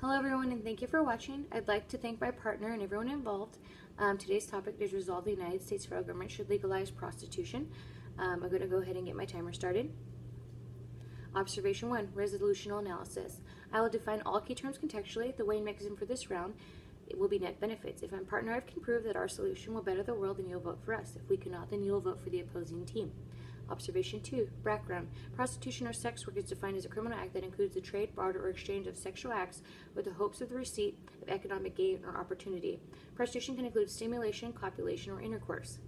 Hello everyone, and thank you for watching. I'd like to thank my partner and everyone involved. Today's topic is resolve the United States federal government should legalize prostitution. I'm going to go ahead and get my timer started. Observation 1, resolutional analysis. I will define all key terms contextually. The weighing mechanism for this round will be net benefits. If my partner can prove that our solution will better the world, then you'll vote for us. If we cannot, then you will vote for the opposing team. Observation 2, background. Prostitution or sex work is defined as a criminal act that includes the trade, barter, or exchange of sexual acts with the hopes of the receipt of economic gain or opportunity. Prostitution can include stimulation, copulation, or intercourse.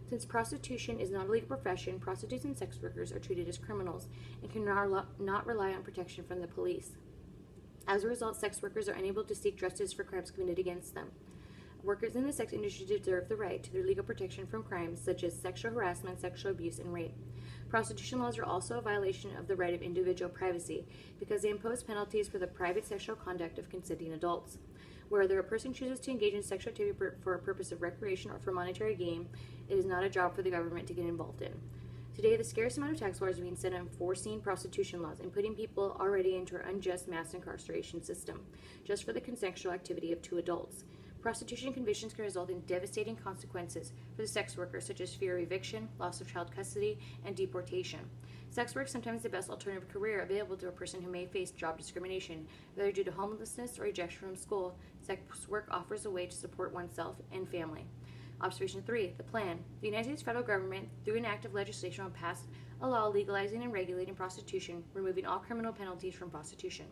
Since prostitution is not a legal profession, prostitutes and sex workers are treated as criminals and can not rely on protection from the police. As a result, sex workers are unable to seek justice for crimes committed against them. Workers in the sex industry deserve the right to their legal protection from crimes such as sexual harassment, sexual abuse, and rape. Prostitution laws are also a violation of the right of individual privacy because they impose penalties for the private sexual conduct of consenting adults. Whether a person chooses to engage in sexual activity for a purpose of recreation or for monetary gain, it is not a job for the government to get involved in. Today, the scarce amount of tax dollars is being spent on enforcing prostitution laws and putting people already into an unjust mass incarceration system just for the consensual activity of two adults. Prostitution convictions can result in devastating consequences for the sex worker, such as fear of eviction, loss of child custody, and deportation. Sex work is sometimes the best alternative career available to a person who may face job discrimination, whether due to homelessness or rejection from school. Sex work offers a way to support oneself and family. Observation 3, the plan. The United States federal government, through an act of legislation, will pass a law legalizing and regulating prostitution, removing all criminal penalties from prostitution.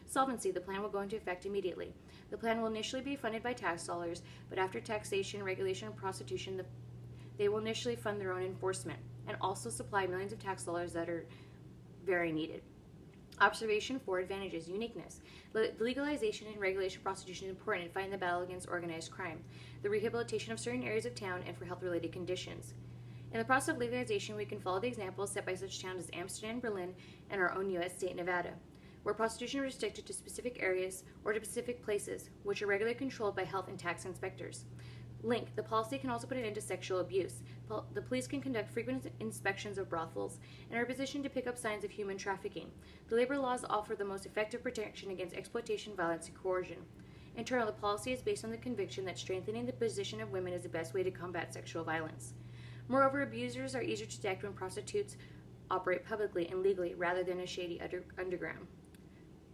Solvency. The plan will go into effect immediately. The plan will initially be funded by tax dollars, but after taxation, regulation, and prostitution, they will initially fund their own enforcement and also supply millions of tax dollars that are very needed. Observation 4, advantages. Uniqueness. The legalization and regulation of prostitution is important in fighting the battle against organized crime, the rehabilitation of certain areas of town, and for health-related conditions. In the process of legalization, we can follow the examples set by such towns as Amsterdam, Berlin, and our own U.S. state, Nevada, where prostitution is restricted to specific areas or to specific places, which are regularly controlled by health and tax inspectors. Link. The policy can also put an end to sexual abuse. The police can conduct frequent inspections of brothels and are positioned to pick up signs of human trafficking. The labor laws offer the most effective protection against exploitation, violence, and coercion. In turn, the policy is based on the conviction that strengthening the position of women is the best way to combat sexual violence. Moreover, abusers are easier to detect when prostitutes operate publicly and legally rather than a shady underground.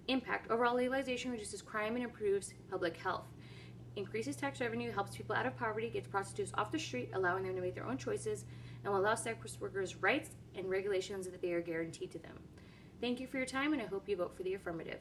Impact. Overall, legalization reduces crime and improves public health. Increases tax revenue, helps people out of poverty, gets prostitutes off the street, allowing them to make their own choices, and will allow sex workers rights and regulations that they are guaranteed to them. Thank you for your time, and I hope you vote for the affirmative.